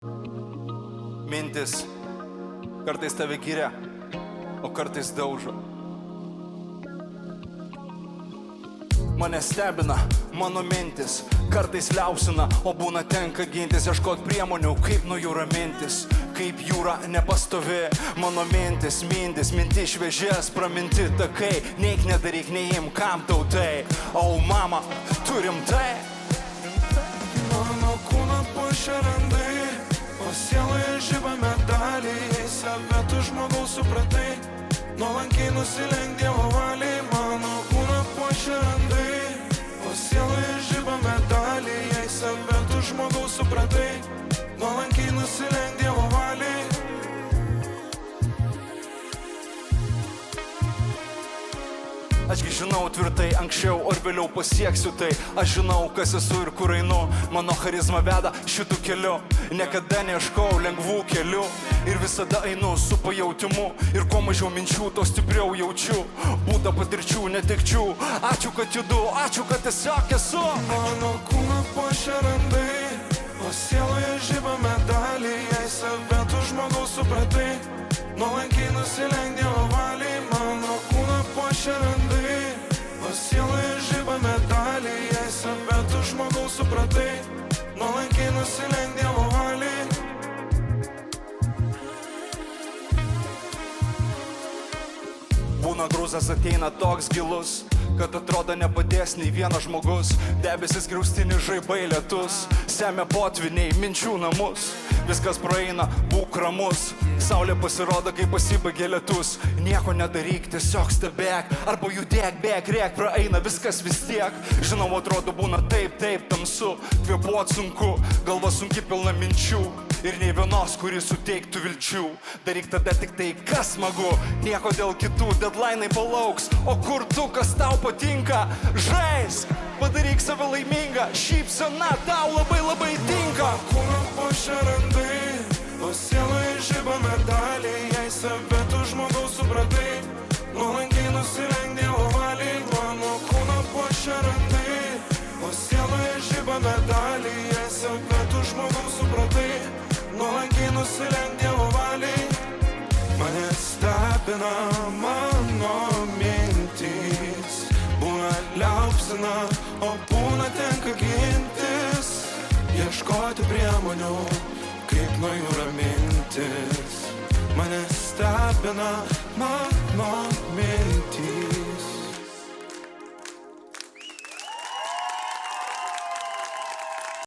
Mintis kartais tave giria, o kartais daužo. Mane stebina mano mintis, kartais liaupsina, o būna tenka gintis, ieškot priemonių, kaip nuo jų ramintis. Kaip jūra nepastovi, mano mintis, minti šviežias, praminti takai. Neik nedaryk, neim, kam tau tai. O mama, turim tai. Mano kūną puošia randai, o sieloje žiba medaliai. Save tu žmogaus supratai, nuolankiai nusilenk Dievo valiai. Mano kūną puošia randai, o sieloje žiba medaliai. Save tu žmogaus supratai, nuolankiai nusilenk Dievo valiai. Ašgi žinau tvirtai, anksčiau ar vėliau pasieksiu tai. Aš žinau, kas esu ir kur einu. Mano charizma veda šitų keliu. Niekada neieškau lengvų kelių. Ir visada einu su pajautimu. Ir kuo mažiau minčių, to stipriau jaučiu. Būta patirčių, netekčių. Ačiū, kad judu, ačiū, kad tiesiog esu. Mano kūną puošia randai, o sieloje žiba medaliai. Jei save tu žmogaus supratai, nuolankiai nusilenk Dievo valiai. Mano kūną puošia randai, o sieloje žiba medaliai. Jei save tu žmogaus supratai, nuolankiai nusilenk Dievo valiai. Būna grūzas ateina toks gilus, kad atrodo nepadės nei vienas žmogus. Debesis griaustini žaibai lietus, semia potviniai minčių namus. Viskas praeina, būk ramus. Saulė pasirodo, kai pasibaigė lietus. Nieko nedaryk, tiesiog stebėk. Arba judėk, bėk, rėk, praeina viskas vis tiek. Žinau, atrodo būna taip tamsu. Kvėpuot sunku, galva sunki pilna minčių. Ir nei vienos, kuris suteiktų vilčių. Daryk tada tik tai, kas smagu. Nieko dėl kitų, deadline'ai palauks. O kur tu, kas tau patinka? Žaisk, padaryk save laimingą. Šypsena tau labai tinka. Kūną puošia randai, o sieloje žiba medaliai. Jei save tu žmogaus supratai, nuolankiai nusilenk Dievo valiai. Mano kūną puošia randai, o sieloje žiba medaliai. Jei save tu žmogaus supratai, nuolankiai nusilenk Dievo valiai. Mane stebina mano mintys, būna liaupsina, o būna tenka gintis. Ieškoti priemonių, kaip nuo jų ramintis. Mane stebina mano mintys,